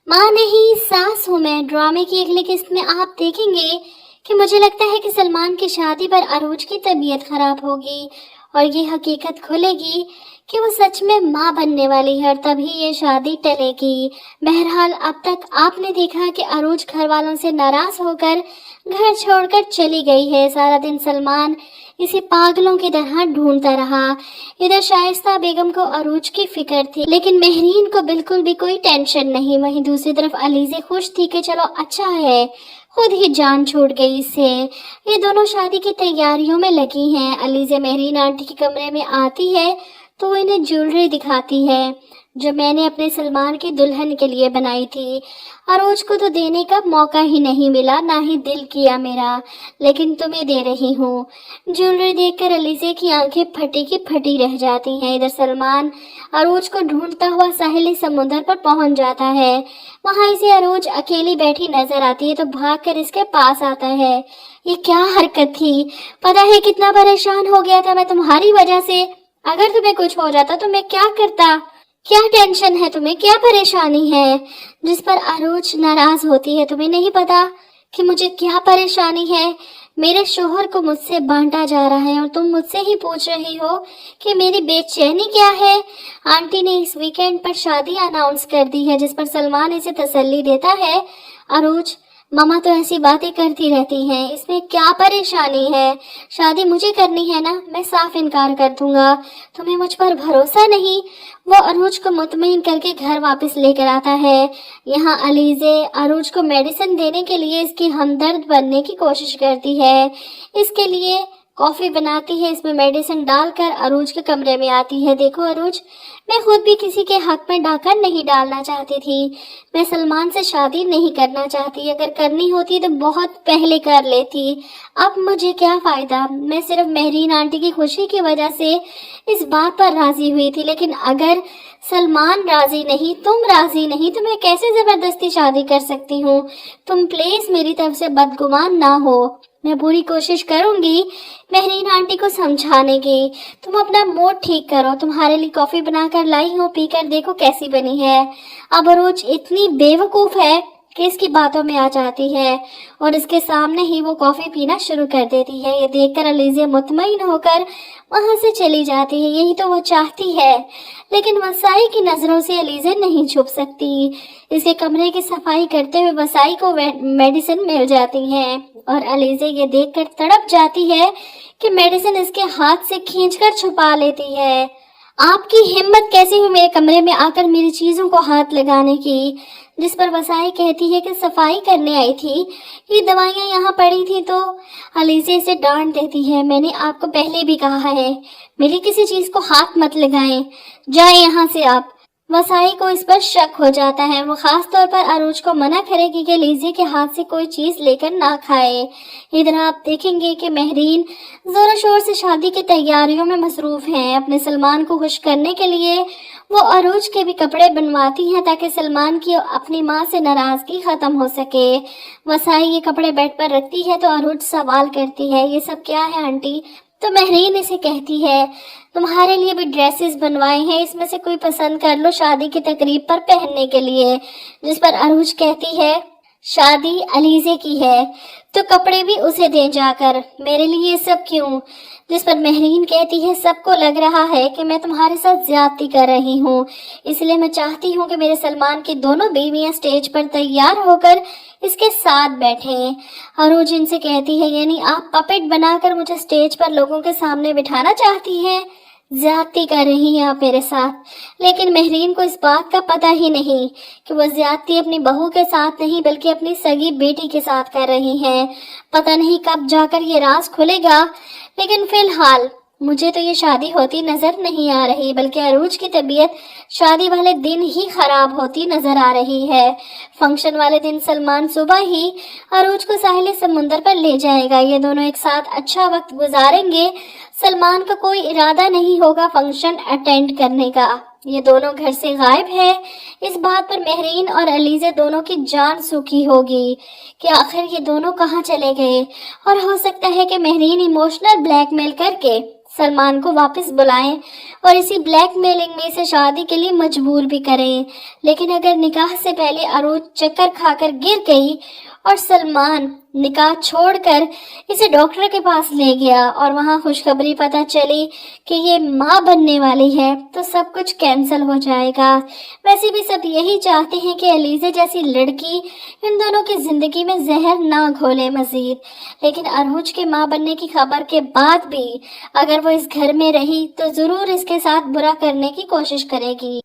माँ नहीं सास हूँ मैं ड्रामे की अगली किस्त में आप देखेंगे कि मुझे लगता है कि सलमान की शादी पर अरूज की तबीयत खराब होगी और ये हकीकत खुलेगी कि वो सच में माँ बनने वाली है और तभी ये शादी टलेगी। बहरहाल अब तक आपने देखा कि अरूज घर वालों से नाराज होकर घर छोड़कर चली गई है। सारा दिन सलमान इसे पागलों की तरह ढूंढता रहा। इधर शाइस्ता बेगम को अरूज की फिक्र थी, लेकिन मेहरीन को बिल्कुल भी कोई टेंशन नहीं। वहीं दूसरी तरफ अलीज़े खुश थी कि चलो अच्छा है, खुद ही जान छूट गई इससे। ये दोनों शादी की तैयारियों में लगी हैं। अलीज़े मेहरीन आंटी के कमरे में आती है तो वो इन्हें ज्वेलरी दिखाती है जो मैंने अपने सलमान की दुल्हन के लिए बनाई थी। अरोज को तो देने का मौका ही नहीं मिला, ना ही दिल किया मेरा, लेकिन तुम्हें दे रही हूँ। ज्वेलरी देखकर अलीज़े की आंखें फटी की फटी रह जाती हैं। इधर सलमान अरोज को ढूंढता हुआ साहिली समुद्र पर पहुंच जाता है। वहां इसे अरोज अकेली बैठी नजर आती है तो भागकर इसके पास आता है। ये क्या हरकत थी? पता है कितना परेशान हो गया था मैं तुम्हारी वजह से। अगर तुम्हें कुछ हो जाता तो मैं क्या करता? क्या टेंशन है तुम्हें? क्या परेशानी है? जिस पर अरोज नाराज होती है। तुम्हें नहीं पता कि मुझे क्या परेशानी है? मेरे शोहर को मुझसे बांटा जा रहा है और तुम मुझसे ही पूछ रही हो कि मेरी बेचैनी क्या है। आंटी ने इस वीकेंड पर शादी अनाउंस कर दी है, जिस पर सलमान इसे तसल्ली देता है। अरोज, मामा तो ऐसी बातें करती रहती हैं, इसमें क्या परेशानी है? शादी मुझे करनी है ना, मैं साफ इनकार कर दूंगा। तुम्हें मुझ पर भरोसा नहीं? वो अरूज को मुतमईन करके घर वापस लेकर आता है। यहाँ अलीज़े अरूज को मेडिसिन देने के लिए इसकी हमदर्द बनने की कोशिश करती है। इसके लिए कॉफी बनाती है, इसमें मेडिसिन डालकर अरूज के कमरे में आती है। देखो अरूज, मैं खुद भी किसी के हक में डाका नहीं डालना चाहती थी। मैं सलमान से शादी नहीं करना चाहती, अगर करनी होती तो बहुत पहले कर लेती। अब मुझे क्या फायदा? मैं सिर्फ मेहरीन आंटी की खुशी की वजह से इस बात पर राजी हुई थी, लेकिन अगर सलमान राजी नहीं, तुम राजी नहीं, तो मैं कैसे जबरदस्ती शादी कर सकती हूँ? तुम प्लीज मेरी तरफ से बदगुमान ना हो। मैं पूरी कोशिश करूंगी मेहरीन आंटी को समझाने की। तुम अपना मूड ठीक करो, तुम्हारे लिए कॉफी बनाकर लाई हूँ, पीकर देखो कैसी बनी है। अब रोज इतनी बेवकूफ है कि इसकी बातों में आ जाती है और इसके सामने ही वो कॉफी पीना शुरू कर देती है। ये देखकर अलीज़े मुतमईन होकर वहां से चली जाती है। यही तो वो चाहती है, लेकिन वसाई की नजरों से अलीज़े नहीं छुप सकती। इसके कमरे की सफाई करते हुए वसाई को मेडिसिन मिल जाती है और अलीज़े ये देखकर तड़प जाती है कि मेडिसिन इसके हाथ से खींचकर छुपा लेती है। आपकी हिम्मत कैसे हुई मेरे कमरे में आकर मेरी चीजों को हाथ लगाने की? जिस पर वसाई कहती है कि सफाई करने आई थी, ये दवाइयाँ यहाँ पड़ी थी। तो अलीज़े इसे डांट देती है, मैंने आपको पहले भी कहा है मेरी किसी चीज को हाथ मत लगाएं, जाए यहाँ से आप। वसाई को इस पर शक हो जाता है। वो खास तौर पर अरूज को मना करेगी कि लीजे के हाथ से कोई चीज लेकर ना खाए। इधर आप देखेंगे कि मेहरीन जोरों शोर से शादी की तैयारियों में मसरूफ हैं। अपने सलमान को खुश करने के लिए वो अरूज के भी कपड़े बनवाती हैं ताकि सलमान की अपनी माँ से नाराजगी खत्म हो सके। वसाई ये कपड़े बेड पर रखती है तो अरूज सवाल करती है, ये सब क्या है आंटी? तो मेहरीन इसे कहती है, तुम्हारे लिए भी ड्रेसेस बनवाए हैं, इसमें से कोई पसंद कर लो शादी की तकरीब पर पहनने के लिए। जिस पर अरूज कहती है, शादी अलीज़े की है तो कपड़े भी उसे दे जाकर, मेरे लिए ये सब क्यों? जिस पर मेहरीन कहती है, सबको लग रहा है कि मैं तुम्हारे साथ ज्यादती कर रही हूँ, इसलिए मैं चाहती हूँ कि मेरे सलमान की दोनों बीवियां स्टेज पर तैयार होकर इसके साथ बैठे। अरूज इनसे कहती है, यानी आप पपेट बनाकर मुझे स्टेज पर लोगों के सामने बिठाना चाहती हैं? ज्यादती कर रही हैं आप मेरे साथ। लेकिन मेहरीन को इस बात का पता ही नहीं कि वो ज्यादती अपनी बहू के साथ नहीं बल्कि अपनी सगी बेटी के साथ कर रही हैं। पता नहीं कब जाकर ये राज खुलेगा, लेकिन फिलहाल मुझे तो ये शादी होती नजर नहीं आ रही, बल्कि अरूज की तबीयत शादी वाले दिन ही खराब होती नजर आ रही है। फंक्शन वाले दिन सलमान सुबह ही अरूज को साहिल समुंदर पर ले जाएगा। ये दोनों एक साथ अच्छा वक्त गुजारेंगे। सलमान का कोई इरादा नहीं होगा फंक्शन अटेंड करने का। ये दोनों घर से गायब है। इस बात पर मेहरीन और अलीज़े दोनों की जान सूखी होगी कि आखिर ये दोनों कहाँ चले गए। और हो सकता है कि मेहरीन इमोशनल ब्लैकमेल करके سلمان کو واپس بلائیں اور اسی بلیک میلنگ میں اسے شادی کے لیے مجبور بھی کریں۔ لیکن اگر نکاح سے پہلے عروج چکر کھا کر گر گئی اور سلمان نکاح چھوڑ کر اسے ڈاکٹر کے پاس لے گیا اور وہاں خوشخبری پتہ چلی کہ یہ ماں بننے والی ہے، تو سب کچھ کینسل ہو جائے گا۔ ویسے بھی سب یہی چاہتے ہیں کہ علیزہ جیسی لڑکی ان دونوں کی زندگی میں زہر نہ گھولے مزید، لیکن عروج کے ماں بننے کی خبر کے بعد بھی اگر وہ اس گھر میں رہی تو ضرور اس کے ساتھ برا کرنے کی کوشش کرے گی۔